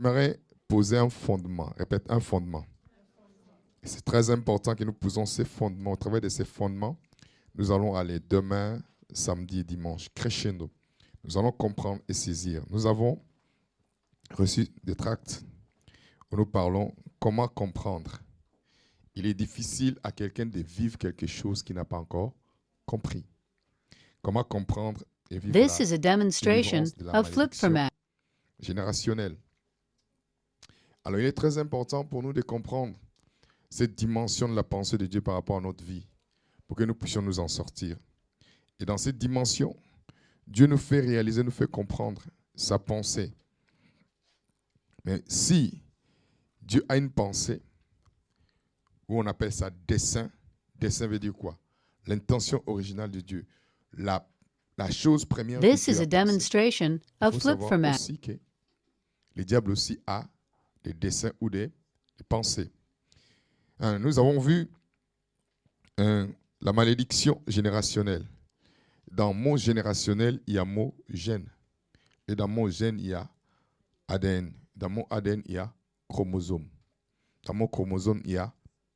J'aimerais poser un fondement. Répète, un fondement. Et c'est très important que nous posons ces fondements. Au travers de ces fondements, nous allons aller demain, samedi et dimanche, crescendo. Nous allons comprendre et saisir. Nous avons reçu des tracts où nous parlons comment comprendre. Il est difficile à quelqu'un de vivre quelque chose qu'il n'a pas encore compris. Comment comprendre et vivre This la is a demonstration délivrance de la of Flip for malédiction Matt. générationnelle. Alors, il est très important pour nous de comprendre cette dimension de la pensée de Dieu par rapport à notre vie, pour que nous puissions nous en sortir. Et dans cette dimension, Dieu nous fait réaliser, nous fait comprendre sa pensée. Mais si Dieu a une pensée, où on appelle ça dessein, dessein veut dire quoi? L'intention originale de Dieu. La chose première que This Dieu is a a pensée. demonstration Il of faut Flip for savoir Matt. aussi que le diable aussi a des desseins ou des pensées. Nous avons vu la malédiction générationnelle. Dans mot générationnel, il y a mot gène. Et dans mot gène, il y a ADN. Dans mot ADN, il y a chromosome. Dans mot chromosome, il y a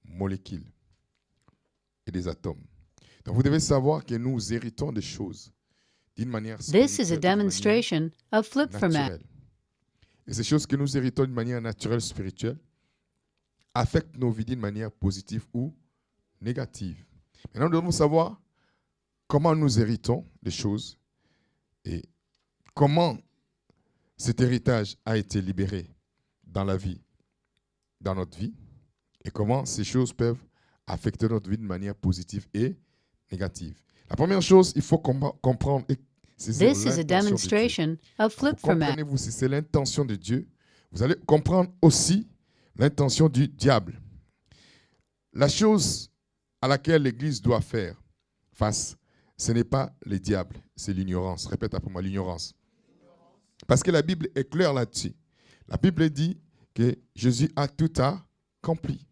molécules et des atomes. Donc vous devez savoir que nous héritons des choses d'une manière This is a spirituelle, d'une manière demonstration of Flip for Matt. naturelle. Et ces choses que nous héritons d'une manière naturelle, spirituelle, affectent nos vies d'une manière positive ou négative. Maintenant, nous devons savoir comment nous héritons des choses et comment cet héritage a été libéré dans la vie, dans notre vie, et comment ces choses peuvent affecter notre vie de manière positive et négative. La première chose, il faut comprendre et saisir This is a l'intention de Dieu. demonstration of Flip Vous for Matt. comprenez-vous, si c'est l'intention de Dieu, vous allez comprendre aussi l'intention du diable. La chose à laquelle l'Église doit faire face, ce n'est pas le diable, c'est l'ignorance. Répète après moi, l'ignorance. Parce que la Bible est claire là-dessus. La Bible dit que Jésus a tout accompli.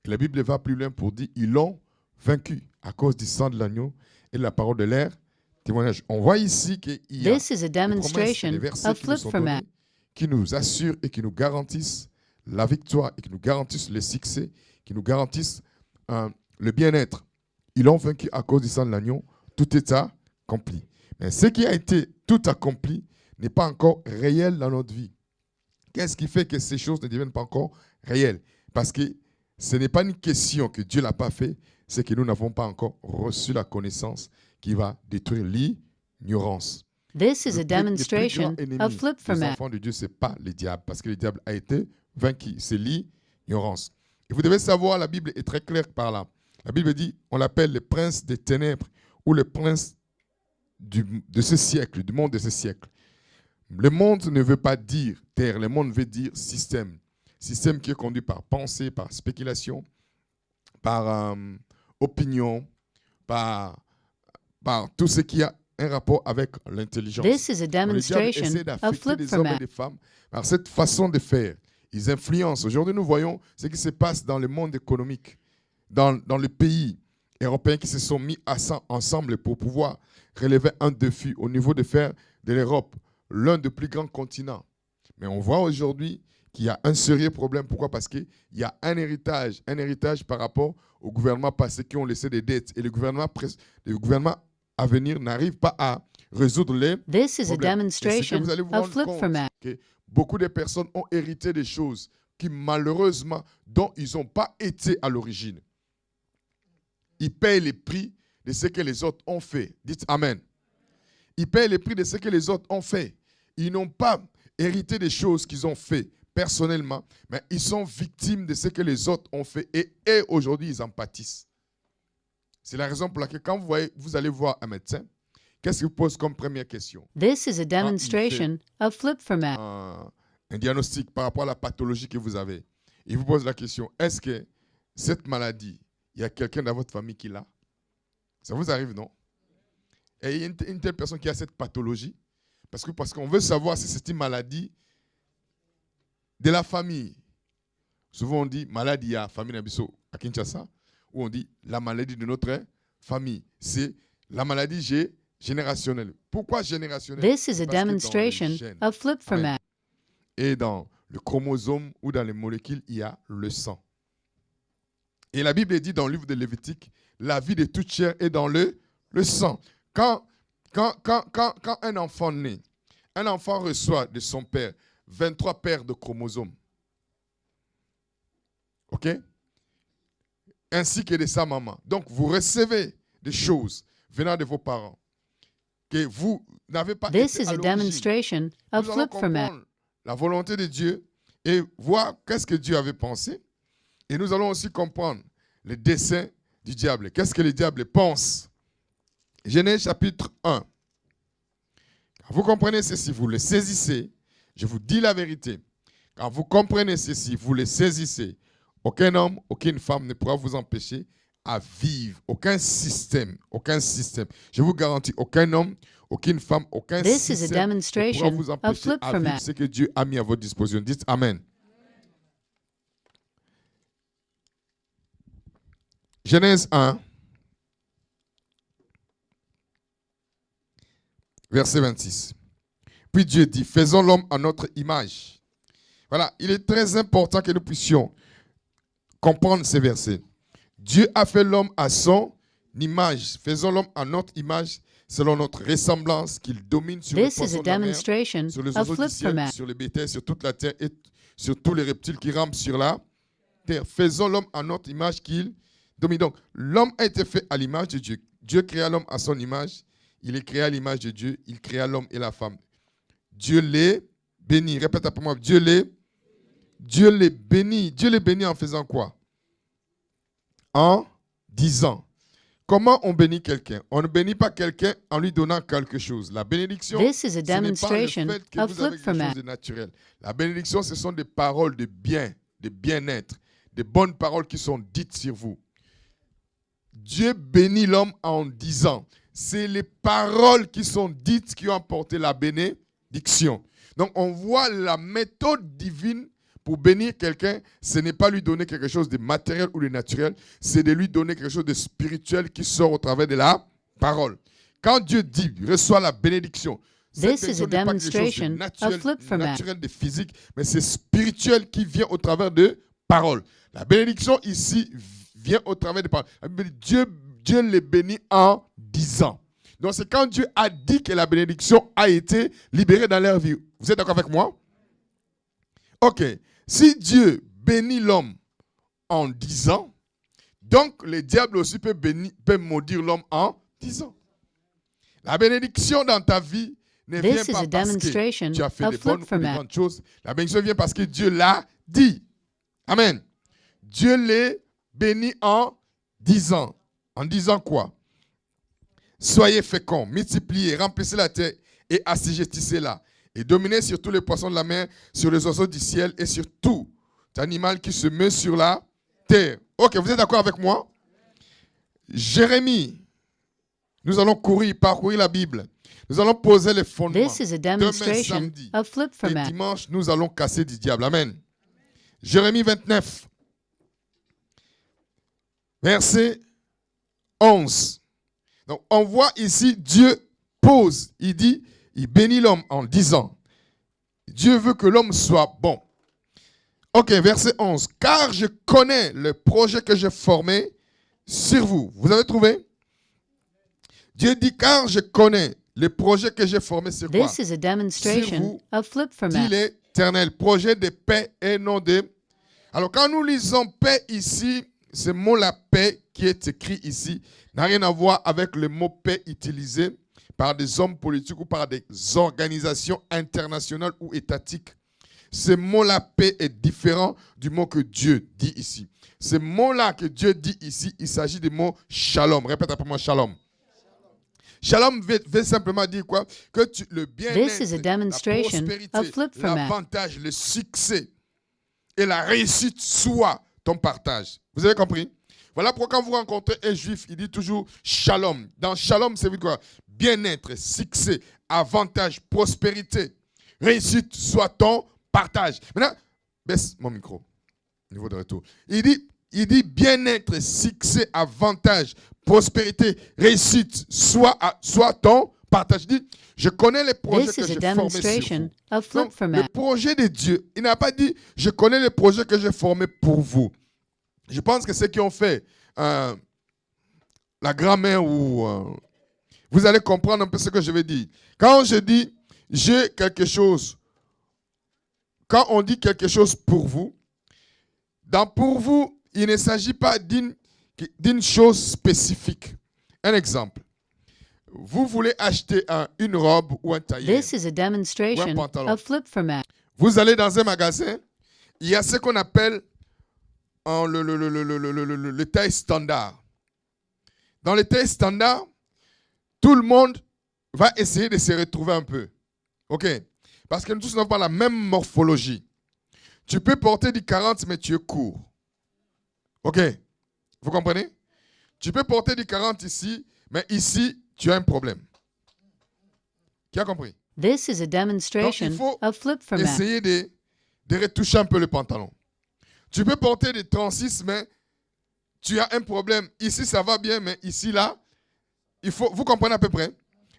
Et la Bible va plus loin pour dire ils l'ont vaincu à cause du sang de l'agneau et de la parole de l'air. Témoignage. On voit ici qu'il y a This is a des promesses et demonstration des versets of qui nous Flip sont for donnés, Matt. qui nous assurent et qui nous garantissent la victoire et qui nous garantissent le succès, qui nous garantissent le bien-être. Ils l'ont vaincu à cause du sang de l'agneau. Tout est accompli. Mais ce qui a été tout accompli n'est pas encore réel dans notre vie. Qu'est-ce qui fait que ces choses ne deviennent pas encore réelles? Parce que ce n'est pas une question que Dieu ne l'a pas fait, c'est que nous n'avons pas encore reçu la connaissance qui va détruire l'ignorance. This is a Le plus grand demonstration ennemi of Flip for des Matt. enfants de Dieu, ce n'est pas le diable, parce que le diable a été vaincu. C'est l'ignorance. Et vous devez savoir, la Bible est très claire par là. La Bible dit, on l'appelle le prince des ténèbres ou le prince de ce siècle, du monde de ce siècle. Le monde ne veut pas dire terre, le monde veut dire système. Système qui est conduit par pensée, par spéculation, par opinion, par tout ce qui a un rapport avec l'intelligence. This is a Le diable demonstration essaie of d'affecter Flip les for hommes et Matt. les femmes par cette façon de faire. Ils influencent. Aujourd'hui, nous voyons ce qui se passe dans le monde économique, dans les pays européens qui se sont mis ensemble pour pouvoir relever un défi au niveau de faire de l'Europe l'un des plus grands continents. Mais on voit aujourd'hui qu'il y a un sérieux problème. Pourquoi? Parce qu'il y a un héritage par rapport au gouvernement passé qui ont laissé des dettes. Et le gouvernement à venir n'arrive pas à résoudre les This is a problèmes. Et c'est que demonstration vous allez vous of rendre Flip for compte Matt. que beaucoup de personnes ont hérité des choses qui malheureusement, dont ils n'ont pas été à l'origine. Ils payent les prix de ce que les autres ont fait. Dites Amen. Ils payent les prix de ce que les autres ont fait. Ils n'ont pas hérité des choses qu'ils ont fait personnellement, mais ils sont victimes de ce que les autres ont fait et aujourd'hui, ils en pâtissent. C'est la raison pour laquelle quand vous allez voir un médecin, qu'est-ce qu'il vous pose comme première question? This is a demonstration of Flip for Matt. Un diagnostic par rapport à la pathologie que vous avez. Il vous pose la question, est-ce que cette maladie, il y a quelqu'un dans votre famille qui l'a? Ça vous arrive, non? Et il y a une telle personne qui a cette pathologie, parce qu'on veut savoir si c'est une maladie de la famille. Souvent on dit maladie à famille Nabiso à Kinshasa, ou on dit la maladie de notre famille. C'est la maladie générationnelle. Pourquoi générationnelle? This is a Parce que dans les demonstration gènes, of Flip for Amen, Matt. et dans le chromosome ou dans les molécules, il y a le sang. Et la Bible dit dans le livre de Lévitique, la vie de toute chair est dans le sang. Quand un enfant naît, un enfant reçoit de son père 23 paires de chromosomes. OK? Ainsi que de sa maman. Donc, vous recevez des choses venant de vos parents que vous n'avez pas This été is à a l'origine. demonstration of Nous allons flip format. comprendre la volonté de Dieu et voir qu'est-ce que Dieu avait pensé. Et nous allons aussi comprendre le dessein du diable. Qu'est-ce que le diable pense? Genèse chapitre 1. Quand vous comprenez ceci, vous le saisissez. Je vous dis la vérité. Quand vous comprenez ceci, vous le saisissez. Aucun homme, aucune femme ne pourra vous empêcher à vivre. Aucun système. Je vous garantis, aucun homme, aucune femme, aucun This is a système ne pourra demonstration vous of empêcher flip à vivre format. ce que Dieu a mis à votre disposition. Dites Amen. Genèse 1, verset 26. Puis Dieu dit, faisons l'homme à notre image. Voilà, il est très important que nous puissions comprendre ces versets. Dieu a fait l'homme à son image. Faisons l'homme à notre image, selon notre ressemblance, qu'il domine sur les This is poissons a de la mer, demonstration sur les of oiseaux du flip ciel, format. sur les bétails, sur toute la terre et sur tous les reptiles qui rampent sur la terre. Faisons l'homme à notre image qu'il domine. Donc, l'homme a été fait à l'image de Dieu. Dieu créa l'homme à son image. Il est créé à l'image de Dieu. Il créa l'homme et la femme. Dieu les bénit. Répète après moi. Dieu les bénit. Dieu les bénit en faisant quoi? En disant. Comment on bénit quelqu'un? On ne bénit pas quelqu'un en lui donnant quelque chose. La bénédiction, This is a ce n'est pas le demonstration fait que of vous avez flip quelque chose format. de naturel. La bénédiction, ce sont des paroles de bien, de bien-être, des bonnes paroles qui sont dites sur vous. Dieu bénit l'homme en disant. C'est les paroles qui sont dites qui ont apporté la bénédiction. Donc, on voit la méthode divine pour bénir quelqu'un, ce n'est pas lui donner quelque chose de matériel ou de naturel, c'est de lui donner quelque chose de spirituel qui sort au travers de la parole. Quand Dieu dit, reçois la bénédiction, cette This is a bénédiction n'est pas quelque chose de demonstration of flip format. naturel, de physique, mais c'est spirituel qui vient au travers de paroles. La bénédiction ici vient au travers de paroles. La Bible dit, Dieu les bénit en disant. Donc c'est quand Dieu a dit que la bénédiction a été libérée dans leur vie. Vous êtes d'accord avec moi? Ok. Si Dieu bénit l'homme en disant, donc le diable aussi peut maudire l'homme en disant. La bénédiction dans ta vie ne vient This is pas a parce que demonstration tu as fait of des bonnes flip ou des format. grandes choses. La bénédiction vient parce que Dieu l'a dit. Amen. Dieu les bénit en disant. En disant quoi? Soyez féconds, multipliez, remplissez la terre et assujettissez-la. Et dominez sur tous les poissons de la mer, sur les oiseaux du ciel et sur tout animal qui se meut sur la terre. Ok, vous êtes d'accord avec moi? Jérémie, nous allons parcourir la Bible. Nous allons poser les fondements. This is a Demain demonstration samedi of flip et format. dimanche, nous allons casser du diable. Amen. Jérémie 29, verset 11. Donc, on voit ici, Dieu pose, il dit, il bénit l'homme en disant, Dieu veut que l'homme soit bon. Ok, verset 11. Car je connais le projet que j'ai formé sur vous. Vous avez trouvé? Dieu dit, car je connais le projet que j'ai formé sur quoi? This is a demonstration of flip Dit format. l'Éternel, projet de paix et non de... Alors, quand nous lisons paix ici, ce mot la paix qui est écrit ici n'a rien à voir avec le mot paix utilisé par des hommes politiques ou par des organisations internationales ou étatiques. Ce mot-là, paix, est différent du mot que Dieu dit ici. Ce mot-là que Dieu dit ici, il s'agit du mot shalom. Répète après moi, shalom. Shalom veut simplement dire quoi? Que le This is a bien-être, la demonstration prospérité, of flip format. l'avantage, le succès et la réussite soit ton partage. Vous avez compris? Voilà pourquoi quand vous rencontrez un juif, il dit toujours shalom. Dans shalom, ça veut dire quoi? Bien-être, succès, avantage, prospérité, réussite soit ton partage. Maintenant, baisse mon micro. Niveau de retour. Il dit bien-être, succès, avantage, prospérité, réussite, soit ton partage. Il dit, je connais les projets This que is a j'ai formés sur vous. demonstration of flip Donc, le format. projet de Dieu, il n'a pas dit, je connais les projets que j'ai formés pour vous. Je pense que ceux qui ont fait la grammaire ou vous allez comprendre un peu ce que je vais dire. Quand je dis j'ai quelque chose, quand on dit quelque chose pour vous, dans pour vous, il ne s'agit pas d'une chose spécifique. Un exemple. Vous voulez acheter une robe ou un tailleur. This is a demonstration pantalon. of flip format. Vous allez dans un magasin, il y a ce qu'on appelle le taille standard. Dans le taille standard, tout le monde va essayer de se retrouver un peu. OK? Parce que nous tous n'avons pas la même morphologie. Tu peux porter du 40, mais tu es court. OK? Vous comprenez? Tu peux porter du 40 ici, mais ici, tu as un problème. Qui a compris? This is a demonstration of flip format. Essayer de retoucher un peu le pantalon. Tu peux porter des 36, mais tu as un problème. Ici, ça va bien, mais ici, là, vous comprenez à peu près?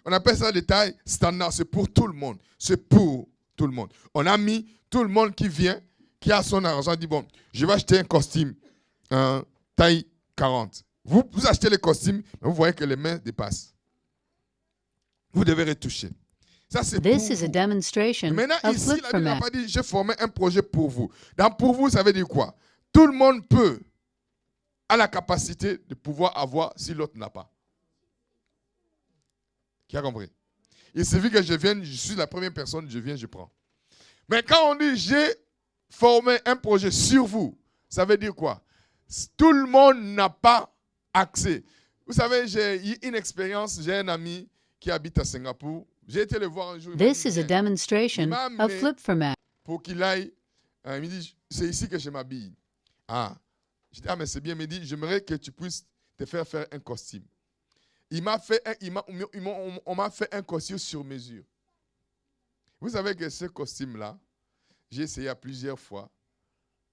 On appelle ça des tailles standards. C'est pour tout le monde. C'est pour tout le monde. On a mis tout le monde qui vient, qui a son argent, dit, bon, je vais acheter un costume taille 40. Vous achetez les costumes, mais vous voyez que les mains dépassent. Vous devez retoucher. Ça, c'est pour This is a vous. demonstration Maintenant, of ici, flip la Bible n'a format. pas dit, j'ai formé un projet pour vous. Dans pour vous, ça veut dire quoi? Tout le monde a la capacité de pouvoir avoir si l'autre n'a pas. Qui a compris? Il suffit que je vienne, je suis la première personne, je viens, je prends. Mais quand on dit, j'ai formé un projet sur vous, ça veut dire quoi? Tout le monde n'a pas accès. Vous savez, j'ai eu une expérience, j'ai un ami qui habite à Singapour. J'ai été le voir un jour. This is a demonstration of flip format. Pour qu'il aille, il me dit, c'est ici que je m'habille. Ah, je dis, ah mais c'est bien, il me dit, j'aimerais que tu puisses te faire un costume. On m'a fait un costume sur mesure. Vous savez que ce costume-là, j'ai essayé à plusieurs fois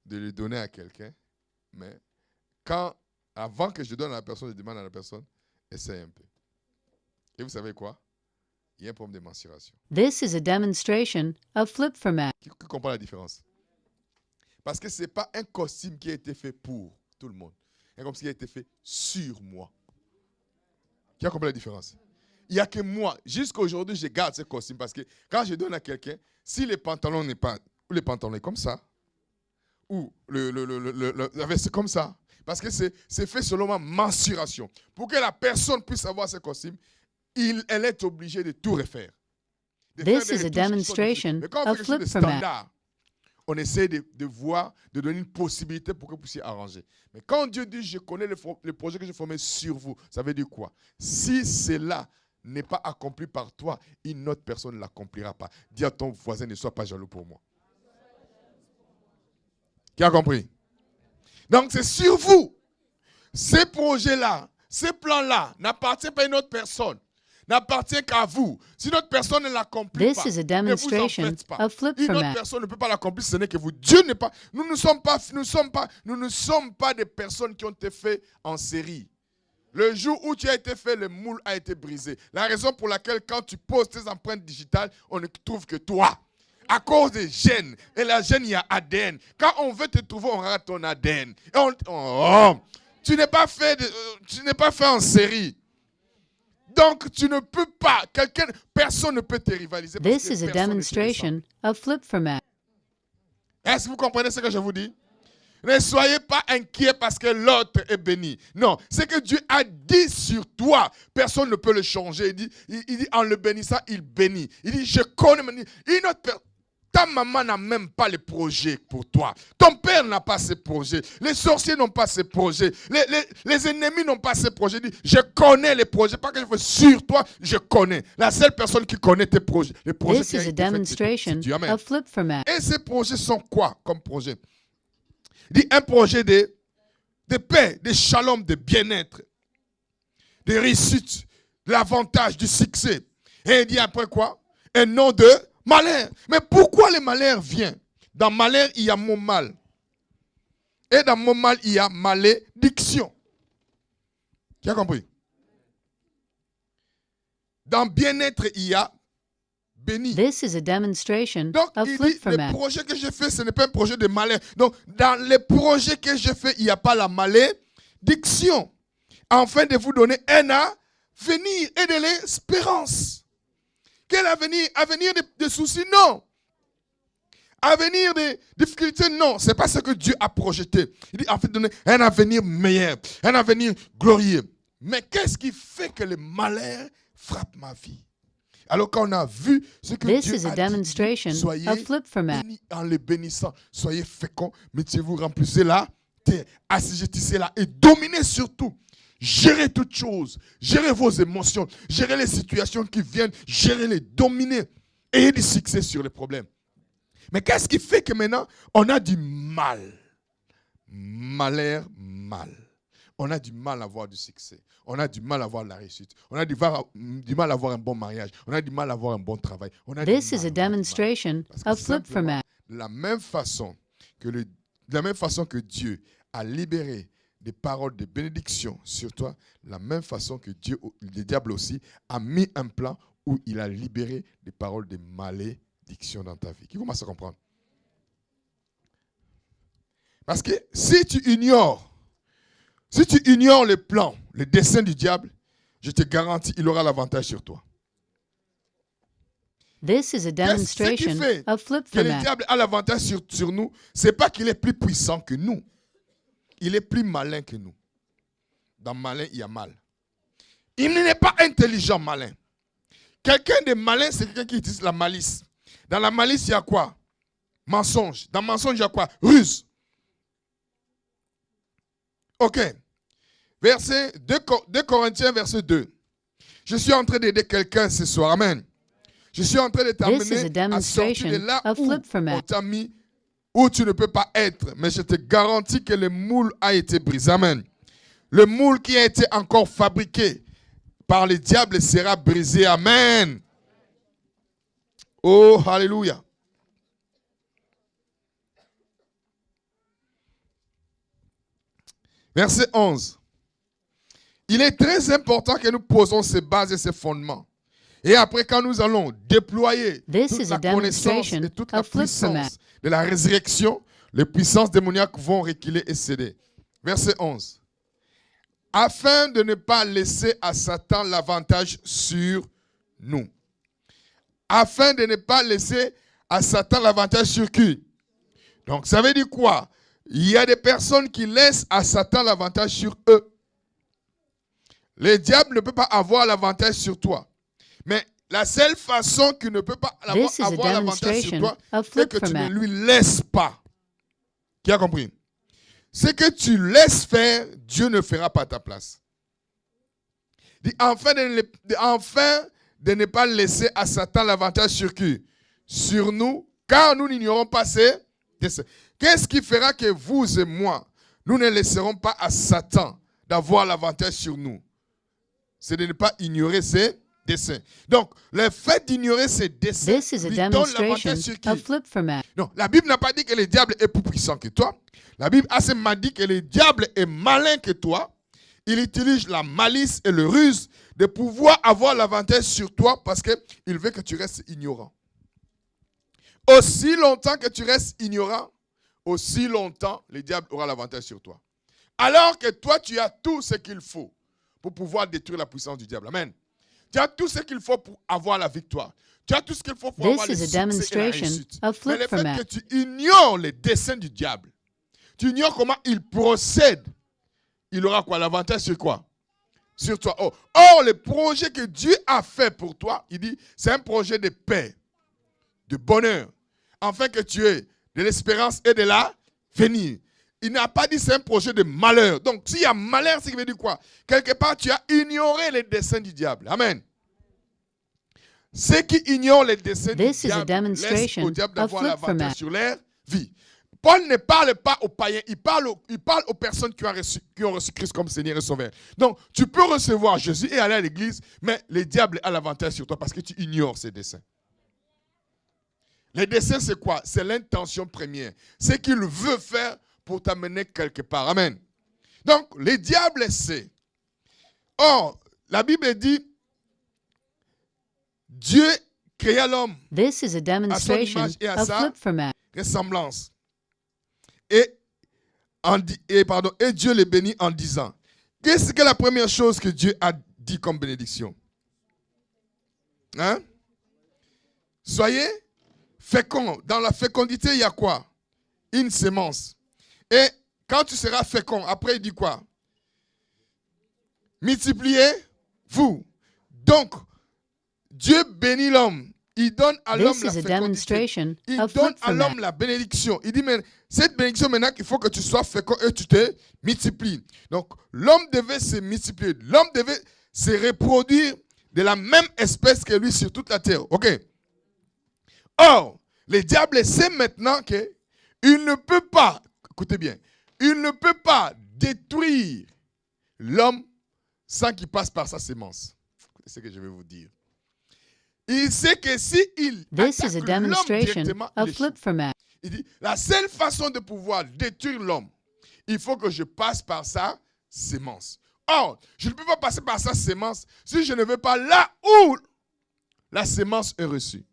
de le donner à quelqu'un, mais avant que je donne à la personne, je demande à la personne, essaye un peu. Et vous savez quoi? Il y a un problème de mensuration. This is a demonstration of flip format. Qui comprend la différence? Parce que ce n'est pas un costume qui a été fait pour tout le monde. C'est un costume qui a été fait sur moi. Qui a compris la différence? Il n'y a que moi. Jusqu'à aujourd'hui, je garde ce costume parce que quand je donne à quelqu'un, si le pantalon n'est pas, ou le pantalon est comme ça, ou la veste comme ça, parce que c'est fait selon ma mensuration. Pour que la personne puisse avoir ce costume, elle est obligée de tout refaire. This is a demonstration of flip format. On essaie de voir, de donner une possibilité pour que vous puissiez arranger. Mais quand Dieu dit, je connais le projet que j'ai formé sur vous, ça veut dire quoi? Si cela n'est pas accompli par toi, une autre personne ne l'accomplira pas. Dis à ton voisin, ne sois pas jaloux pour moi. Qui a compris? Donc c'est sur vous. Ces projets-là, ces plans-là n'appartiennent pas à une autre personne. N'appartient qu'à vous. Si notre personne ne l'accomplit pas, This is a ne vous en demonstration faites pas. of flip Une autre format. personne ne peut pas l'accomplir, ce n'est que vous. Dieu n'est pas. Nous ne sommes pas des personnes qui ont été faites en série. Le jour où tu as été fait, le moule a été brisé. La raison pour laquelle quand tu poses tes empreintes digitales, on ne trouve que toi. À cause des gènes. Et la gène, il y a ADN. Quand on veut te trouver, on rate ton ADN. Et tu n'es pas fait en série. Donc, tu ne peux pas, personne ne peut te rivaliser. This is a demonstration of flip format. Est-ce que vous comprenez ce que je vous dis? Ne soyez pas inquiets parce que l'autre est béni. Non, ce que Dieu a dit sur toi, personne ne peut le changer. Il dit en le bénissant, il bénit. Il dit, je connais. Une autre personne. Ta maman n'a même pas les projets pour toi. Ton père n'a pas ces projets. Les sorciers n'ont pas ces projets. Les ennemis n'ont pas ces projets. Dis, je connais les projets. Pas que je veux sur toi, je connais. La seule personne qui connaît tes projets. Les projets This qui is a demonstration of flip format. Et ces projets sont quoi comme projet? Dis un projet de paix, de shalom, de bien-être, de réussite, de l'avantage, du succès. Et il dit après quoi? Un nom de malheur. Mais pourquoi le malheur vient? Dans malheur, il y a mon mal. Et dans mon mal, il y a malédiction. Qui a compris? dans bien-être, il y a béni. This is a demonstration Donc, of il dit, le flip-format. projet que je fais, ce n'est pas un projet de malheur. Donc, dans les projets que je fais, il n'y a pas la malédiction. Afin de vous donner un avenir et de l'espérance. Quel avenir? Avenir de soucis? Non. Avenir de difficultés? Non. Ce n'est pas ce que Dieu a projeté. Il dit, en fait, donner un avenir meilleur, un avenir glorieux. Mais qu'est-ce qui fait que le malheur frappe ma vie? Alors qu'on a vu ce que This Dieu is a a demonstration dit, soyez of flip-format. bénis en les bénissant, soyez féconds, mettez-vous, remplissez la terre, assujettissez-la et dominez surtout. Gérez toutes choses, gérez vos émotions, gérez les situations qui viennent, gérez-les, dominez. Ayez du succès sur les problèmes. Mais qu'est-ce qui fait que maintenant, on a du mal? Malheur, mal. On a du mal à avoir du succès. On a du mal à avoir la réussite. On a du mal à avoir un bon mariage. On a du mal à avoir un bon travail. On a This du mal, is a demonstration of flip-format. de la même façon que Dieu a libéré des paroles de bénédiction sur toi, la même façon que le diable aussi, a mis un plan où il a libéré des paroles de malédiction dans ta vie. Qui commence à comprendre? Parce que si tu ignores le plan, le dessein du diable, je te garantis, il aura l'avantage sur toi. This is a demonstration of Que le flip-format. diable a l'avantage sur nous, ce n'est pas qu'il est plus puissant que nous. Il est plus malin que nous. Dans malin, il y a mal. Il n'est pas intelligent, malin. Quelqu'un de malin, c'est quelqu'un qui utilise la malice. Dans la malice, il y a quoi? Mensonge. Dans mensonge, il y a quoi? Ruse. Ok. Verset 2 Corinthiens, verset 2. Je suis en train d'aider quelqu'un ce soir. Amen. Je suis en train de t'amener à sortir de là où on t'a mis, où tu ne peux pas être. Mais je te garantis que le moule a été brisé. Amen. Le moule qui a été encore fabriqué par le diable sera brisé. Amen. Oh, alléluia. Verset 11. Il est très important que nous posons ces bases et ces fondements. Et après, quand nous allons déployer toute la connaissance et toute la puissance de la résurrection, les puissances démoniaques vont reculer et céder. Verset 11. Afin de ne pas laisser à Satan l'avantage sur nous. Afin de ne pas laisser à Satan l'avantage sur qui? Donc, ça veut dire quoi? Il y a des personnes qui laissent à Satan l'avantage sur eux. Le diable ne peut pas avoir l'avantage sur toi. Mais la seule façon qu'il ne peut pas avoir l'avantage sur toi, c'est que tu ne lui laisses pas. Qui a compris? Ce que tu laisses faire, Dieu ne fera pas à ta place. Enfin de ne pas laisser à Satan l'avantage sur qui? Sur nous, car nous n'ignorons pas ses desseins. Qu'est-ce qui fera que vous et moi, nous ne laisserons pas à Satan d'avoir l'avantage sur nous? C'est de ne pas ignorer ses desseins. Donc, le fait d'ignorer ses desseins lui donne l'avantage sur qui? Non, la Bible n'a pas dit que le diable est plus puissant que toi. La Bible a seulement dit que le diable est malin que toi. Il utilise la malice et le ruse de pouvoir avoir l'avantage sur toi parce qu'il veut que tu restes ignorant. Aussi longtemps que tu restes ignorant, aussi longtemps le diable aura l'avantage sur toi. Alors que toi, tu as tout ce qu'il faut pour pouvoir détruire la puissance du diable. Amen. Tu as tout ce qu'il faut pour avoir la victoire. Tu as tout ce qu'il faut pour avoir le succès et la réussite. Mais le fait que tu ignores les desseins du diable, tu ignores comment il procède, il aura quoi? L'avantage sur quoi? Sur toi. Oh. Or, le projet que Dieu a fait pour toi, il dit, c'est un projet de paix, de bonheur, afin que tu aies de l'espérance et de l'avenir. Il n'a pas dit c'est un projet de malheur. Donc, s'il y a malheur, c'est qui veut dire quoi? Quelque part, tu as ignoré les desseins du diable. Amen. Ceux qui ignorent les desseins du diable laissent au diable d'avoir l'avantage sur leur vie. Paul ne parle pas aux païens, il parle aux personnes qui ont reçu Christ comme Seigneur et Sauveur. Donc, tu peux recevoir Jésus et aller à l'église, mais le diable a l'avantage sur toi parce que tu ignores ses desseins. Les desseins, c'est quoi? C'est l'intention première. Ce qu'il veut faire pour t'amener quelque part. Amen. Donc, le diable sait. Or, la Bible dit, Dieu créa l'homme This is a demonstration image et à of sa flip-format. ressemblance. Et Dieu les bénit en disant, qu'est-ce que la première chose que Dieu a dit comme bénédiction? Hein? Soyez féconds. Dans la fécondité, il y a quoi? Une sémence. Et quand tu seras fécond, après il dit quoi? Multipliez-vous. Donc, Dieu bénit l'homme. Il donne à l'homme la fécondité. Il donne à l'homme la bénédiction. Il dit, mais cette bénédiction maintenant qu'il faut que tu sois fécond et tu te multiplies. Donc, l'homme devait se multiplier. L'homme devait se reproduire de la même espèce que lui sur toute la terre. OK? Or, le diable sait maintenant qu'il ne peut pas, écoutez bien, il ne peut pas détruire l'homme sans qu'il passe par sa sémence. C'est ce que je vais vous dire. Il sait que s'il attaque l'homme directement, il dit, la seule façon de pouvoir détruire l'homme, il faut que je passe par sa sémence. Or, je ne peux pas passer par sa sémence si je ne vais pas là où la sémence est reçue.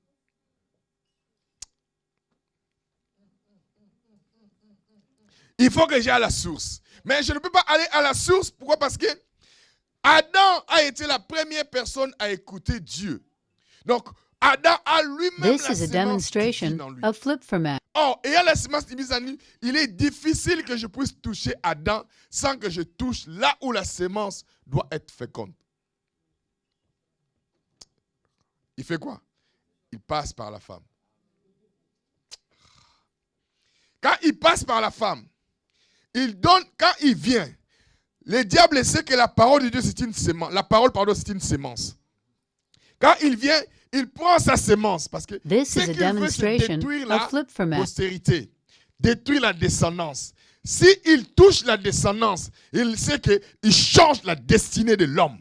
Il faut que j'aille à la source. Mais je ne peux pas aller à la source. Pourquoi? Parce que Adam a été la première personne à écouter Dieu. Donc, Adam a lui-même la sémence divine en lui. Or, ayant la sémence divine en lui, il est difficile que je puisse toucher Adam sans que je touche là où la sémence doit être féconde. Il fait quoi? Il passe par la femme. Quand il passe par la femme, il donne, quand il vient, le diable sait que la parole de Dieu c'est une sémence. La parole, pardon, c'est une sémence. Quand il vient, il prend sa sémence parce que ce qu'il veut, c'est détruire la postérité, détruire la descendance. S'il touche la descendance, il sait qu'il change la destinée de l'homme.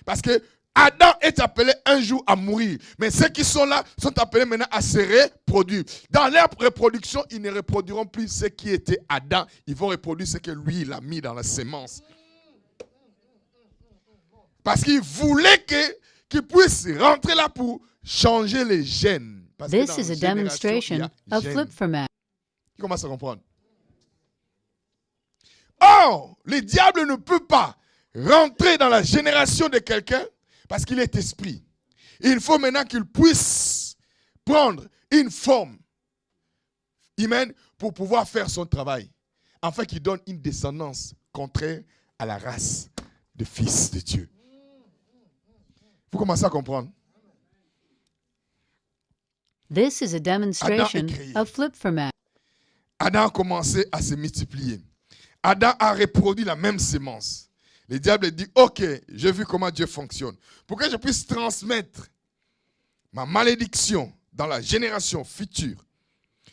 Parce que Adam est appelé un jour à mourir. Mais ceux qui sont là sont appelés maintenant à se reproduire. Dans leur reproduction, ils ne reproduiront plus ce qui était Adam. Ils vont reproduire ce que lui, il a mis dans la sémence. Parce qu'il voulait qu'il puisse rentrer là pour changer les gènes. Parce que dans la demonstration of flip-format. Tu commences à comprendre. Or, le diable ne peut pas rentrer dans la génération de quelqu'un parce qu'il est esprit. Il faut maintenant qu'il puisse prendre une forme humaine pour pouvoir faire son travail. Afin qu'il donne une descendance contraire à la race de fils de Dieu. Vous commencez à comprendre? This is a demonstration of flip-format. Adam a commencé à se multiplier. Adam a reproduit la même sémence. Le diable dit, ok, j'ai vu comment Dieu fonctionne. Pour que je puisse transmettre ma malédiction dans la génération future,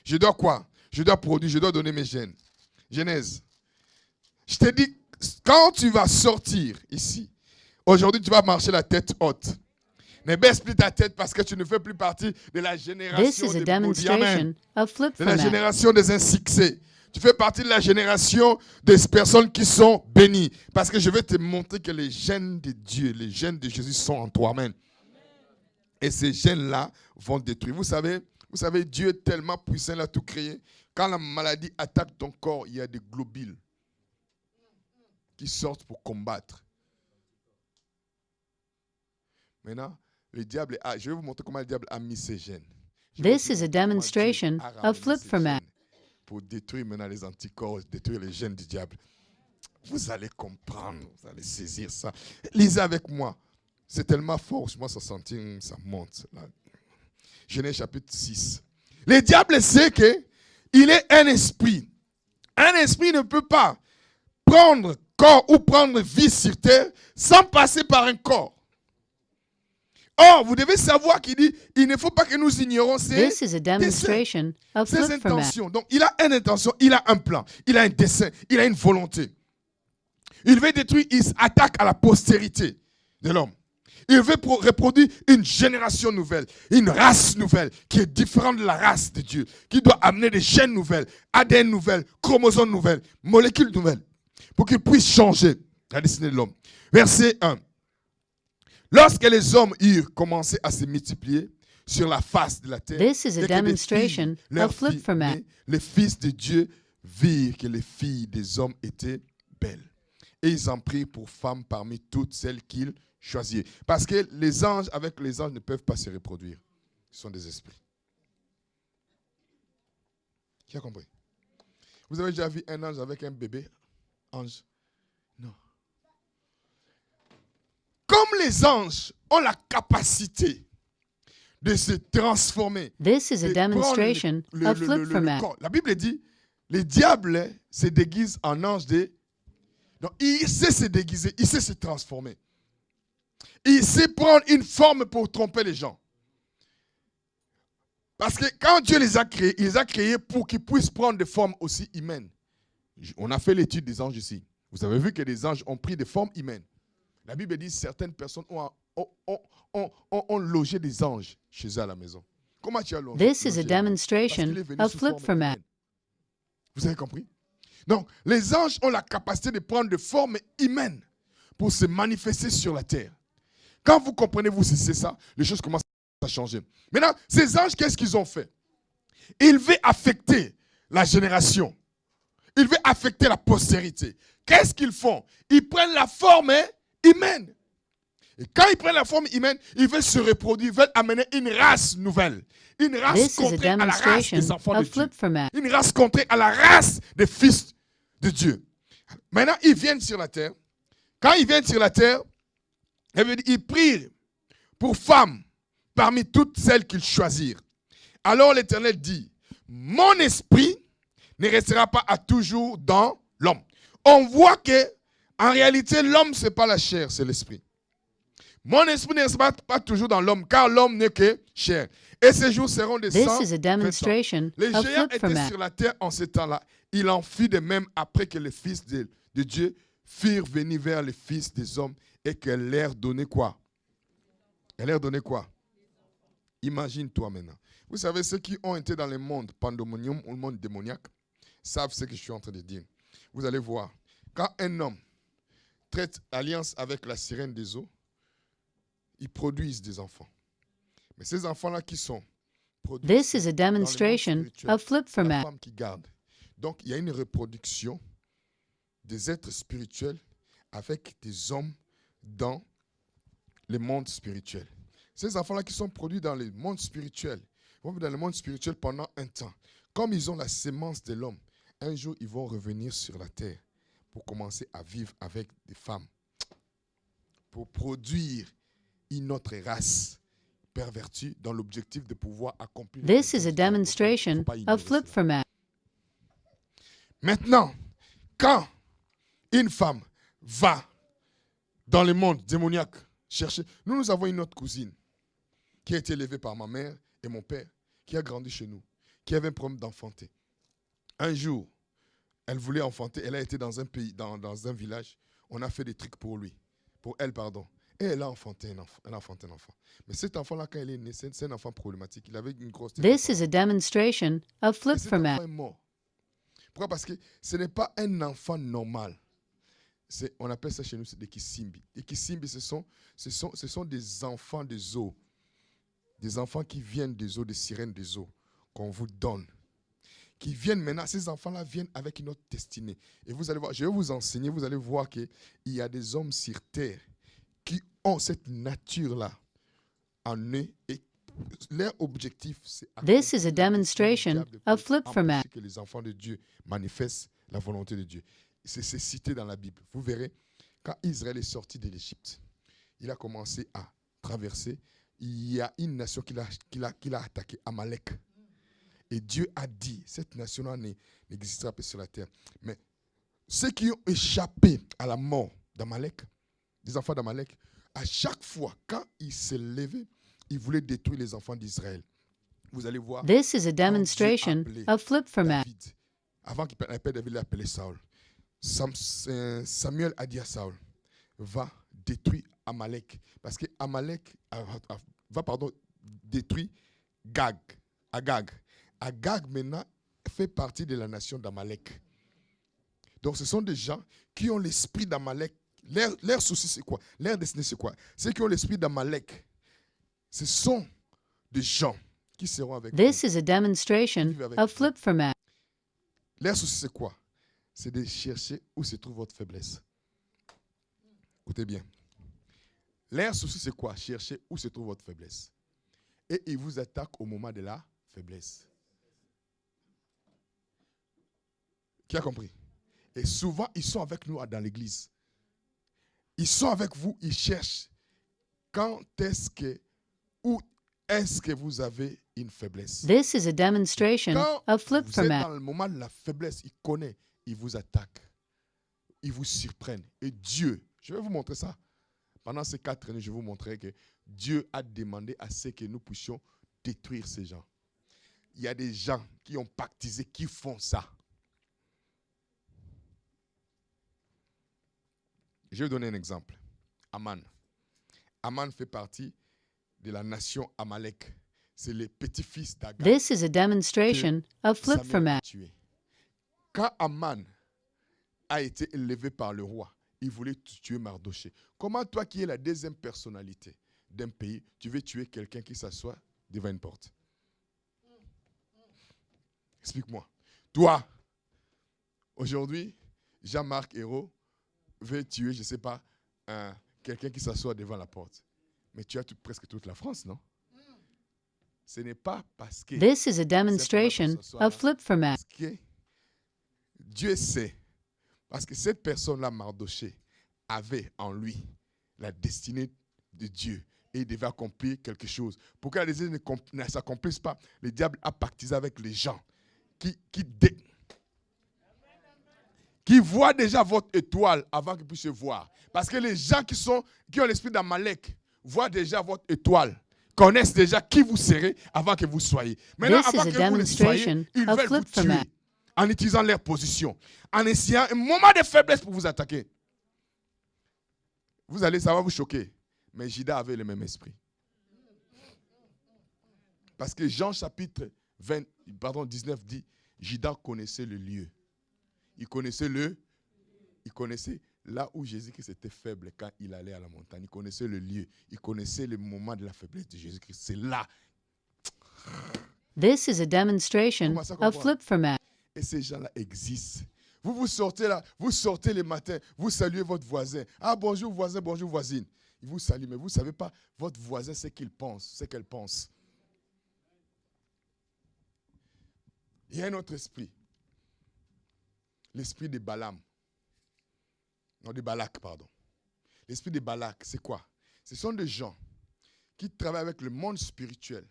je dois quoi? Je dois produire, je dois donner mes gènes. Genèse. Je te dis, quand tu vas sortir ici, aujourd'hui tu vas marcher la tête haute. Ne baisse plus ta tête parce que tu ne fais plus partie de la génération des maudits. Amen. De la génération des insuccès. Tu fais partie de la génération des personnes qui sont bénies. Parce que je vais te montrer que les gènes de Dieu, les gènes de Jésus sont en toi. Amen. Et ces gènes-là vont détruire. Vous savez, Dieu est tellement puissant, il a tout créé. Quand la maladie attaque ton corps, il y a des globules qui sortent pour combattre. Maintenant, le diable, je vais vous montrer comment le diable a mis ses gènes. This is a demonstration of flip-format. Pour détruire maintenant les anticorps, détruire les gènes du diable. Vous allez comprendre, vous allez saisir ça. Lisez avec moi. C'est tellement fort, moi ça sentit, ça monte. Là. Genèse chapitre 6. Le diable sait qu'il est un esprit. Un esprit ne peut pas prendre corps ou prendre vie sur terre sans passer par un corps. Or, vous devez savoir qu'il dit, il ne faut pas que nous ignorons ses intentions. Donc, il a une intention, il a un plan, il a un dessein, il a une volonté. Il veut détruire, il s'attaque à la postérité de l'homme. Il veut reproduire une génération nouvelle, une race nouvelle qui est différente de la race de Dieu, qui doit amener des gènes nouvelles, ADN nouvelles, chromosomes nouvelles, molécules nouvelles, pour qu'il puisse changer la destinée de l'homme. Verset 1. Lorsque les hommes eurent commencé à se multiplier sur la face de la terre, This is a et que des demonstration filles, leurs of flip filles format. nées, les fils de Dieu virent que les filles des hommes étaient belles. Et ils en prirent pour femmes parmi toutes celles qu'ils choisirent. Parce que les anges, avec les anges, ne peuvent pas se reproduire. Ce sont des esprits. Qui a compris? Vous avez déjà vu un ange avec un bébé? Ange? Non. Comme les anges ont la capacité de se transformer. This is a de prendre demonstration of flip format. corps. La Bible dit, le diable se déguise en ange de... Donc, il sait se déguiser, il sait se transformer. Il sait prendre une forme pour tromper les gens. Parce que quand Dieu les a créés, il les a créés pour qu'ils puissent prendre des formes aussi humaines. On a fait l'étude des anges ici. Vous avez vu que les anges ont pris des formes humaines. La Bible dit que certaines personnes ont logé des anges chez eux à la maison. Comment tu as logé? This is a demonstration of flip format. Vous avez compris? Donc, les anges ont la capacité de prendre des formes humaines pour se manifester sur la terre. Quand vous comprenez, vous, c'est ça, les choses commencent à changer. Maintenant, ces anges, qu'est-ce qu'ils ont fait? Ils veulent affecter la génération. Ils veulent affecter la postérité. Qu'est-ce qu'ils font? Ils prennent la forme humaine. Et quand ils prennent la forme humaine, ils veulent se reproduire, ils veulent amener une race nouvelle. Une race contrée à la race des enfants de Dieu. Une race contrée à la race des fils de Dieu. Maintenant, ils viennent sur la terre. Quand ils viennent sur la terre, ils prirent pour femmes parmi toutes celles qu'ils choisirent. Alors l'Éternel dit, mon esprit ne restera pas à toujours dans l'homme. On voit que, en réalité, l'homme, ce n'est pas la chair, c'est l'esprit. Mon esprit ne restera pas toujours dans l'homme, car l'homme n'est que chair. Et ces jours seront des 100 ans. Les géants étaient sur la terre en ce temps-là. Il en fit de même après que les fils de Dieu furent venus vers les fils des hommes et qu'elle leur donnait quoi? Elle leur donnait quoi? Imagine-toi maintenant. Vous savez, ceux qui ont été dans le monde pandémonium ou le monde démoniaque savent ce que je suis en train de dire. Vous allez voir, quand un homme traite alliance avec la sirène des eaux, ils produisent des enfants. Mais ces enfants-là qui sont produits, this is a demonstration of flip format. La femme qui garde. Donc, il y a une reproduction des êtres spirituels avec des hommes dans le monde spirituel. Ces enfants-là qui sont produits dans le monde spirituel, ils vont vivre dans le monde spirituel pendant un temps. Comme ils ont la sémence de l'homme, un jour, ils vont revenir sur la terre pour commencer à vivre avec des femmes, pour produire une autre race pervertie dans l'objectif de pouvoir accomplir. This is a demonstration of flip format. Maintenant, quand une femme va dans le monde démoniaque chercher, nous avons une autre cousine qui a été élevée par ma mère et mon père, qui a grandi chez nous, qui avait un problème d'enfanter. Un jour, elle voulait enfanter, elle a été dans un pays, dans un village, on a fait des trucs pour lui, pour elle, pardon. Et elle a enfanté un enfant. Mais cet enfant-là, quand il est né, c'est un enfant problématique. Il avait une grosse tête. This is a demonstration of flip format. Cet enfant est mort. Pourquoi? Parce que ce n'est pas un enfant normal. On appelle ça chez nous des Kisimbi. Les Kisimbi, ce sont des enfants des eaux. Des enfants qui viennent des eaux, des sirènes des eaux, qu'on vous donne. Qui viennent maintenant, ces enfants-là viennent avec une autre destinée. Et vous allez voir, je vais vous enseigner, vous allez voir qu'il y a des hommes sur terre qui ont cette nature-là en eux et leur objectif, c'est this is a demonstration of flip format. Que les enfants de Dieu manifestent la volonté de Dieu. C'est cité dans la Bible. Vous verrez, quand Israël est sorti de l'Égypte, il a commencé à traverser. Il y a une nation qui l'a attaqué, Amalek. Et Dieu a dit, cette nation-là n'existera pas sur la terre. Mais ceux qui ont échappé à la mort d'Amalek, des enfants d'Amalek, à chaque fois, quand ils se levaient, ils voulaient détruire les enfants d'Israël. Vous allez voir. This is a demonstration of flip format. David, avant qu'il appelle David, il a appelé Saül. Samuel a dit à Saül, va détruire Amalek. Parce que Amalek va détruire Agag. Agag maintenant fait partie de la nation d'Amalek. Donc ce sont des gens qui ont l'esprit d'Amalek, Leur souci, c'est quoi? Leur destinée, c'est quoi? Ceux qui ont l'esprit d'Amalek, ce sont des gens qui seront avec This vous. is a demonstration of Flip Format. Leur souci, c'est quoi? C'est de chercher où se trouve votre faiblesse. Écoutez bien. Leur souci, c'est quoi? Chercher où se trouve votre faiblesse. Et ils vous attaquent au moment de la faiblesse. Qui a compris? Et souvent, ils sont avec nous dans l'église. Ils sont avec vous, ils cherchent où est-ce que vous avez une faiblesse. This is a demonstration Quand of Flip vous êtes Format. dans le moment de la faiblesse, ils connaissent, ils vous attaquent. Ils vous surprennent. Et Dieu, je vais vous montrer ça. Pendant ces 4 années, je vais vous montrer que Dieu a demandé à ce que nous puissions détruire ces gens. Il y a des gens qui ont pactisé, qui font ça. Je vais vous donner un exemple. Aman. Aman fait partie de la nation Amalek. C'est le petit-fils d'Agar. This is a demonstration of Flip Samuel a Format. tué. Quand Aman a été élevé par le roi, il voulait tuer Mardoché. Comment toi qui es la deuxième personnalité d'un pays, tu veux tuer quelqu'un qui s'assoit devant une porte? Explique-moi. Toi, aujourd'hui, Jean-Marc Hérault veut tuer, je ne sais pas, quelqu'un qui s'assoit devant la porte. Mais tu as presque toute la France, non? Ce n'est pas parce que... This is a demonstration of Flip Format. Parce que Dieu sait. Parce que cette personne-là, Mardoché, avait en lui la destinée de Dieu. Et il devait accomplir quelque chose. Pour que la destinée ne s'accomplisse pas, le diable a pactisé avec les gens qui voient déjà votre étoile avant qu'ils puissent voir. Parce que les gens qui ont l'esprit d'Amalek voient déjà votre étoile, connaissent déjà qui vous serez avant que vous soyez. Maintenant, avant que vous le soyez, ils veulent vous tuer en utilisant leur position, en essayant un moment de faiblesse pour vous attaquer. Ça va vous choquer. Mais Judas avait le même esprit. Parce que Jean chapitre 19 dit, Judas connaissait le lieu. Il connaissait là où Jésus-Christ était faible quand il allait à la montagne. Il connaissait le lieu. Il connaissait le moment de la faiblesse de Jésus-Christ. C'est là. This is a demonstration of Flip Format. Et ces gens-là existent. Vous sortez là, vous sortez le matin, vous saluez votre voisin. Ah, bonjour voisin, bonjour voisine. Il vous salue, mais vous ne savez pas, votre voisin, ce qu'il pense, ce qu'elle pense. Il y a un autre esprit. L'esprit de Balaam. Non, de Balak, pardon. L'esprit de Balak, c'est quoi? Ce sont des gens qui travaillent avec le monde spirituel,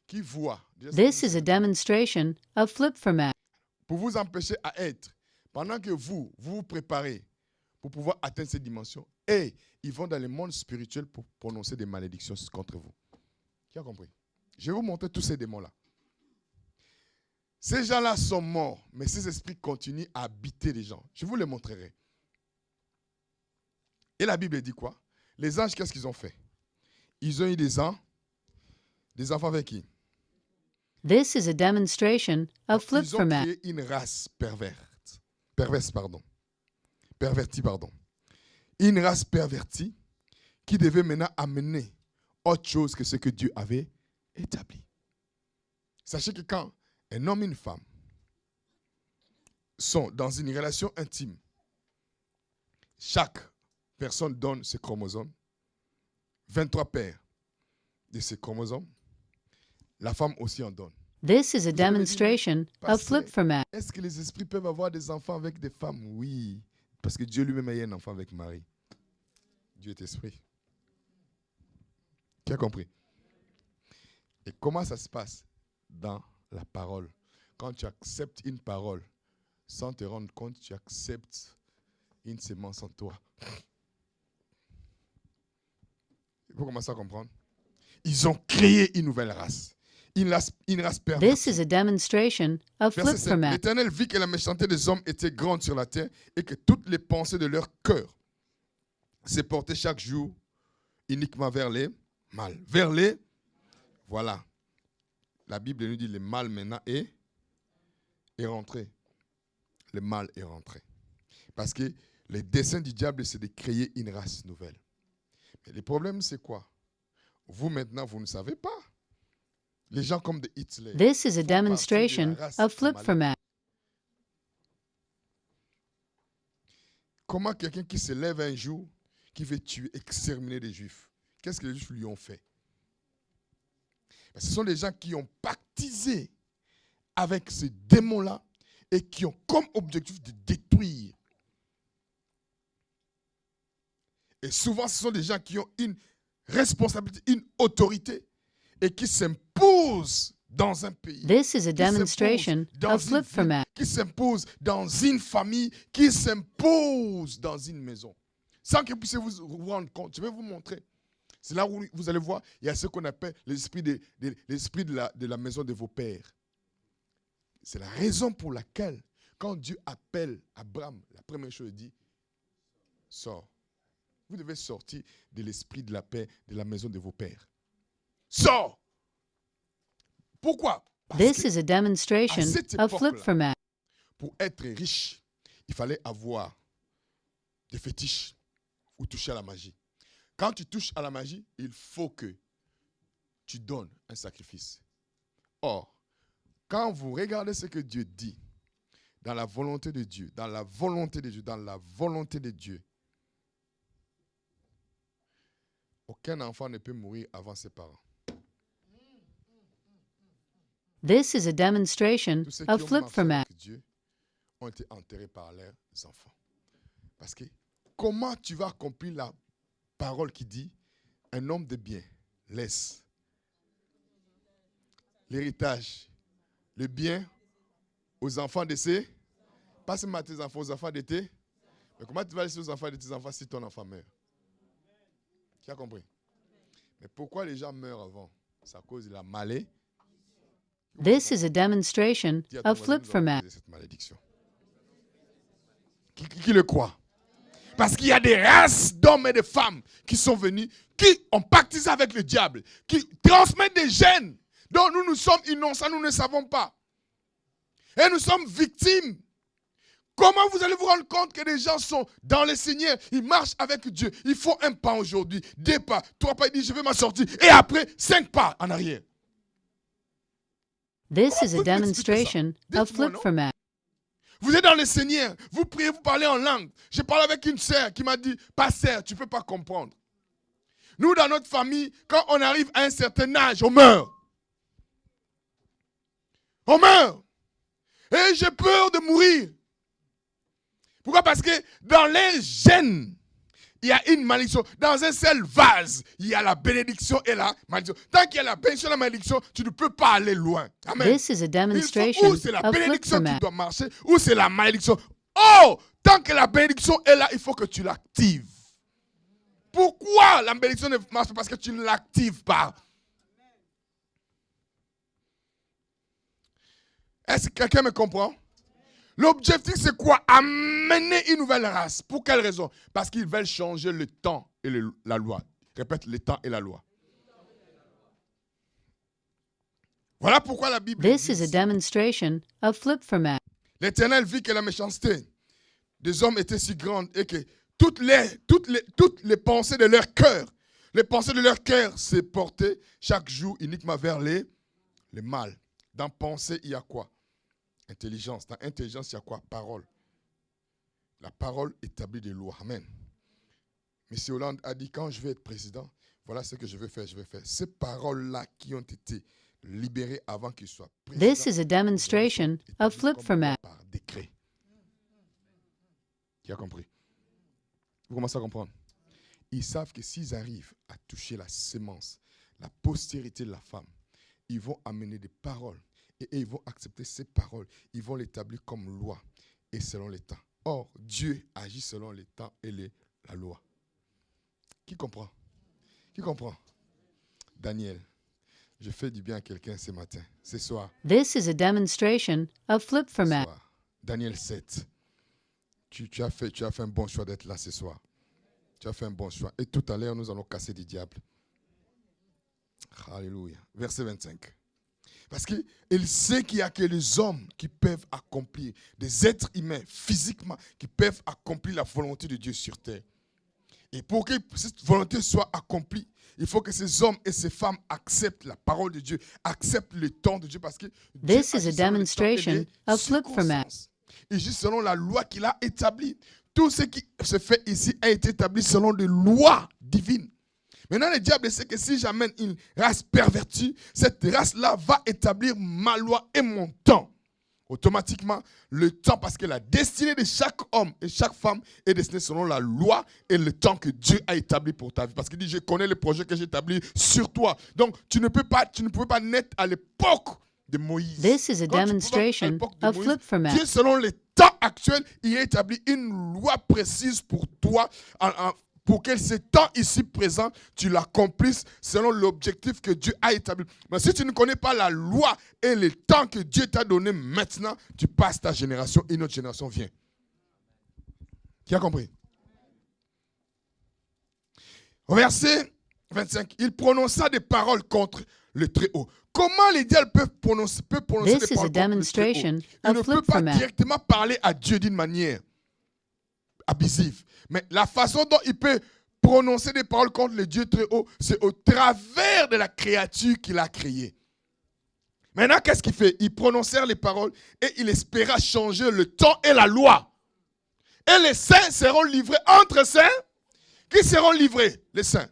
qui voient. This is a demonstration of Flip Format. Pour vous empêcher à être, pendant que vous vous préparez pour pouvoir atteindre cette dimension, et ils vont dans le monde spirituel pour prononcer des malédictions contre vous. Qui a compris? Je vais vous montrer tous ces démons-là. Ces gens-là sont morts, mais ces esprits continuent à habiter les gens. Je vous les montrerai. Et la Bible dit quoi? Les anges, qu'est-ce qu'ils ont fait? Ils ont eu des enfants avec qui? This is a demonstration of Flip Format. Ils ont créé une race pervertie. Une race pervertie qui devait maintenant amener autre chose que ce que Dieu avait établi. Sachez que quand un homme et une femme sont dans une relation intime, chaque personne donne ses chromosomes, 23 paires de ses chromosomes, la femme aussi en donne. This is a demonstration of Flip Format. Est-ce que les esprits peuvent avoir des enfants avec des femmes? Oui, parce que Dieu lui-même a eu un enfant avec Marie. Dieu est esprit. Qui a compris? Et comment ça se passe dans la parole? Quand tu acceptes une parole, sans te rendre compte, tu acceptes une sémence en toi. Il faut commencer à comprendre. Ils ont créé une nouvelle race. Une race pervertie. This is a demonstration of Flip Format. L'Éternel vit que la méchanceté des hommes était grande sur la terre et que toutes les pensées de leur cœur se portaient chaque jour uniquement vers les mâles. Voilà. La Bible nous dit le mâle maintenant est rentré. Le mâle est rentré. Parce que Les desseins du diable, c'est de créer une race nouvelle. Mais le problème, c'est quoi? Vous, maintenant, vous ne savez pas. Les gens comme de Hitler. This is a demonstration of flip format. Comment quelqu'un qui se lève un jour, qui veut tuer, exterminer les Juifs, qu'est-ce que les Juifs lui ont fait? Ce sont des gens qui ont pactisé avec ce démon-là et qui ont comme objectif de détruire. Et souvent, ce sont des gens qui ont une responsabilité, une autorité et qui s'imposent dans un pays. This is a demonstration of flip format. Qui s'imposent dans une famille, qui s'imposent dans une maison. Sans que vous puissiez vous rendre compte. Je vais vous montrer. C'est là où vous allez voir, il y a ce qu'on appelle l'esprit de la maison de vos pères. C'est la raison pour laquelle, quand Dieu appelle Abraham, la première chose, il dit, sors. Vous devez sortir de l'esprit de la paix, de la maison de vos pères. Sors! Pourquoi? This is a demonstration of flip format. Pour être riche, il fallait avoir des fétiches ou toucher à la magie. Quand tu touches à la magie, il faut que tu donnes un sacrifice. Or, quand vous regardez ce que Dieu dit, dans la volonté de Dieu, dans la volonté de Dieu, dans la volonté de Dieu, aucun enfant ne peut mourir avant ses parents. This is a demonstration of flip format. Dieu ont été enterrés par leurs enfants. Parce que comment tu vas accomplir la parole qui dit un homme de bien laisse l'héritage, le bien aux enfants de ses, pas seulement à tes enfants, aux enfants de tes, mais comment tu vas laisser aux enfants de tes enfants si ton enfant meurt? Tu as compris? Mais pourquoi les gens meurent avant? C'est à cause de la malédiction. This is a demonstration of flip format. Cette malédiction. Qui le croit? Parce qu'il y a des races d'hommes et de femmes qui sont venus, qui ont pactisé avec le diable, qui transmettent des gènes dont nous sommes innocents, nous ne savons pas. Et nous sommes victimes. Comment vous allez vous rendre compte que des gens sont dans le Seigneur, ils marchent avec Dieu, ils font un pas aujourd'hui, 2 pas, 3 pas, ils disent je vais m'en sortir, et après 5 pas en arrière. This is a demonstration of flip format. Vous êtes dans le Seigneur, vous priez, vous parlez en langue. J'ai parlé avec une sœur qui m'a dit, pas sœur, tu ne peux pas comprendre. Nous, dans notre famille, quand on arrive à un certain âge, on meurt. On meurt. Et j'ai peur de mourir. Pourquoi? Parce que dans les gènes, il y a une malédiction. Dans un seul vase, il y a la bénédiction et la malédiction. Tant qu'il y a la bénédiction et la malédiction, tu ne peux pas aller loin. Amen. This is a demonstration ou c'est la of flip bénédiction qui format. doit marcher, ou c'est la malédiction. Oh, tant que la bénédiction est là, il faut que tu l'actives. Pourquoi la bénédiction ne marche pas? Parce que tu ne l'actives pas. Est-ce que quelqu'un me comprend? L'objectif, c'est quoi? Amener une nouvelle race. Pour quelle raison? Parce qu'ils veulent changer le temps et la loi. Répète, le temps et la loi. Voilà pourquoi la Bible This dit, is a demonstration of flip format. l'Éternel vit que la méchanceté des hommes était si grande et que toutes les pensées de leur cœur, les pensées de leur cœur se portaient chaque jour uniquement vers le mal. Dans pensée, il y a quoi? Intelligence. Dans intelligence, il y a quoi? Parole. La parole établit des lois. Amen. M. Hollande a dit, quand je vais être président, voilà ce que je vais faire, Ces paroles-là qui ont été libérées avant qu'il soit président. This is a demonstration of flip format. Par décret. Qui a compris? Vous commencez à comprendre? Ils savent que s'ils arrivent à toucher la sémence, la postérité de la femme, ils vont amener des paroles. Et ils vont accepter ces paroles. Ils vont l'établir comme loi et selon les temps. Or, Dieu agit selon les temps et la loi. Qui comprend? Qui comprend? Daniel, je fais du bien à quelqu'un ce matin, ce soir. This is a demonstration of flip format. Daniel 7. Tu as fait un bon choix d'être là ce soir. Tu as fait un bon choix. Et tout à l'heure, nous allons casser du diable. Alléluia. Verset 25. Parce qu'il sait qu'il n'y a que les hommes qui peuvent accomplir, des êtres humains, physiquement, qui peuvent accomplir la volonté de Dieu sur terre. Et pour que cette volonté soit accomplie, il faut que ces hommes et ces femmes acceptent la parole de Dieu, acceptent le temps de Dieu, parce que Dieu This is a demonstration of flip from it. Il agit selon la loi qu'il a établie. Tout ce qui se fait ici a été établi selon des lois divines. Maintenant, le diable sait que si j'amène une race pervertie, cette race-là va établir ma loi et mon temps. Automatiquement, le temps, parce que la destinée de chaque homme et chaque femme est destinée selon la loi et le temps que Dieu a établi pour ta vie. Parce qu'il dit, je connais le projet que j'ai établi sur toi. Donc, tu ne pouvais pas naître à l'époque de Moïse. This is a demonstration of flip from Dieu, it. selon les temps actuels, il a établi une loi précise pour toi, pour que ce temps ici présent, tu l'accomplisses selon l'objectif que Dieu a établi. Mais si tu ne connais pas la loi et le temps que Dieu t'a donné maintenant, tu passes ta génération et une autre génération vient. Qui a compris? Au verset 25, il prononça des paroles contre le Très-Haut. Comment les diables peuvent prononcer des paroles contre le Très-Haut? Il ne peut pas directement parler à Dieu d'une manière abusive. Mais la façon dont il peut prononcer des paroles contre le Dieu très haut, c'est au travers de la créature qu'il a créée. Maintenant, qu'est-ce qu'il fait? Il prononçait les paroles et il espéra changer le temps et la loi. Et les saints seront livrés entre saints. Qui seront livrés? Les saints.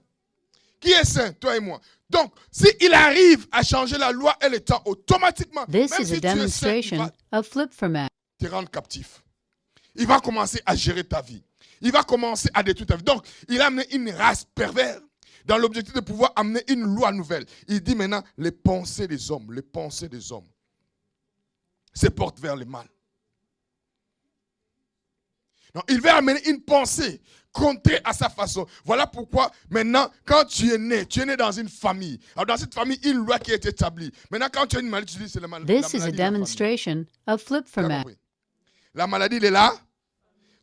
Qui est saint? Toi et moi. Donc, s'il arrive à changer la loi et le temps, automatiquement, This même is si a tu es saint, il demonstration va of flip from it. te rendre captif. Il va commencer à gérer ta vie. Il va commencer à détruire ta vie. Donc, il a amené une race perverse dans l'objectif de pouvoir amener une loi nouvelle. Il dit maintenant, les pensées des hommes se portent vers le mal. Donc, il va amener une pensée contraire à sa façon. Voilà pourquoi maintenant, quand tu es né dans une famille. Alors, dans cette famille, une loi qui est établie. Maintenant, quand tu as une maladie, tu dis c'est la maladie. This is a demonstration of flip from it. La maladie, elle est là.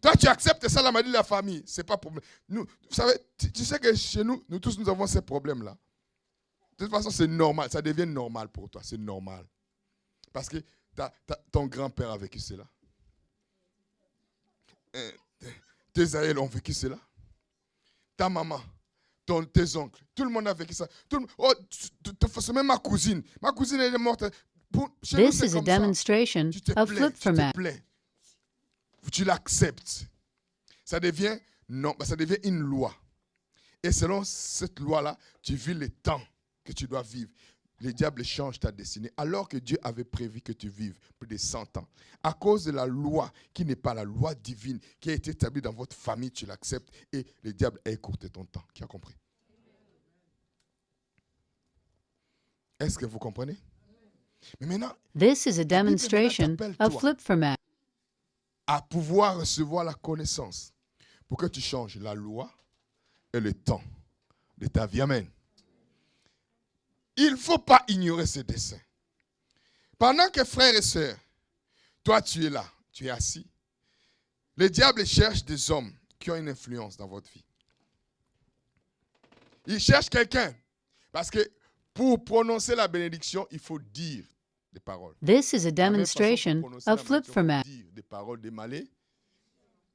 Toi, tu acceptes ça, la maladie de la famille. Ce n'est pas problème. Nous, vous savez, tu sais que chez nous, nous tous, nous avons ces problèmes-là. De toute façon, c'est normal. Ça devient normal pour toi. C'est normal. Parce que ton grand-père a vécu cela. Tes aïeux ont vécu cela. Ta maman, tes oncles, tout le monde a vécu ça. C'est même ma cousine. Ma cousine, elle est morte. This is a demonstration of flip from it. Tu l'acceptes. Ça devient une loi. Et selon cette loi-là, tu vis le temps que tu dois vivre. Le diable change ta destinée. Alors que Dieu avait prévu que tu vives plus de 100 ans. À cause de la loi qui n'est pas la loi divine, qui a été établie dans votre famille, tu l'acceptes. Et le diable a écourté ton temps. Qui a compris? Est-ce que vous comprenez? Mais maintenant, this is a demonstration of flip from it. À pouvoir recevoir la connaissance pour que tu changes la loi et le temps de ta vie. Amen. Il ne faut pas ignorer ce dessein. Pendant que frères et sœurs, toi tu es là, tu es assis, le diable cherche des hommes qui ont une influence dans votre vie. Il cherche quelqu'un parce que pour prononcer la bénédiction, il faut dire des paroles. This is a demonstration of flip from it. Des paroles démalées.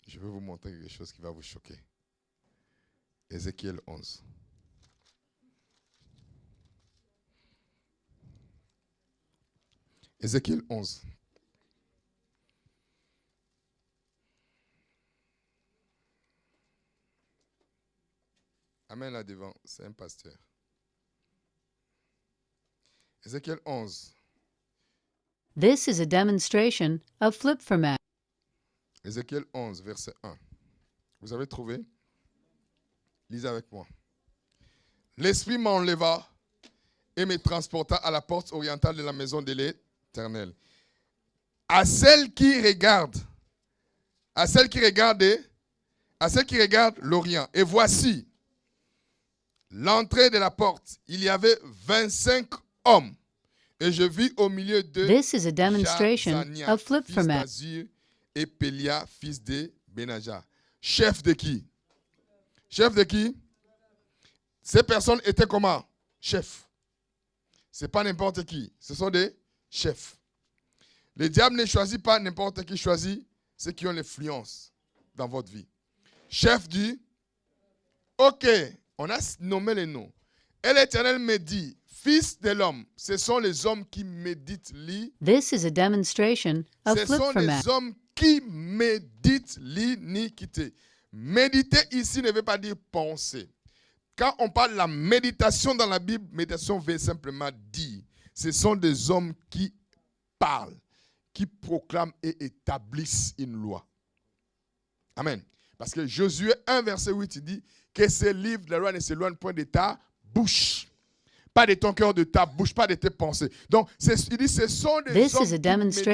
Je vais vous montrer quelque chose qui va vous choquer. Ézéchiel 11. Ézéchiel 11. Amen là devant, c'est un pasteur. Ézéchiel 11. This is a demonstration of flip from it. Ézéchiel 11, verset 1. Vous avez trouvé? Lisez avec moi. L'Esprit m'enleva et me transporta à la porte orientale de la maison de l'Éternel. À celle qui regarde l'Orient. Et voici, l'entrée de la porte, il y avait 25 hommes. Et je vis au milieu de This is a demonstration of flip fils from it. d'Azur, et Pélia, fils de Benaja. Chef de qui? Chef de qui? Ces personnes étaient comment? Chefs. Ce n'est pas n'importe qui. Ce sont des chefs. Le diable ne choisit pas n'importe qui, choisit ceux qui ont l'influence dans votre vie. Chef dit, ok, on a nommé les noms. Et l'Éternel me dit, fils de l'homme, ce sont les hommes qui méditent, lisent. This is a demonstration of Ce sont flip-format. les hommes qui méditent l'iniquité. Méditer ici ne veut pas dire penser. Quand on parle de la méditation dans la Bible, méditation veut simplement dire, ce sont des hommes qui parlent, qui proclament et établissent une loi. Amen. Parce que Josué 1, verset 8, il dit que ces livres de la loi ne s'éloignent point de ta bouche. Pas de ton cœur, de ta bouche, pas de tes pensées. Donc, il dit ce sont des hommes qui méditent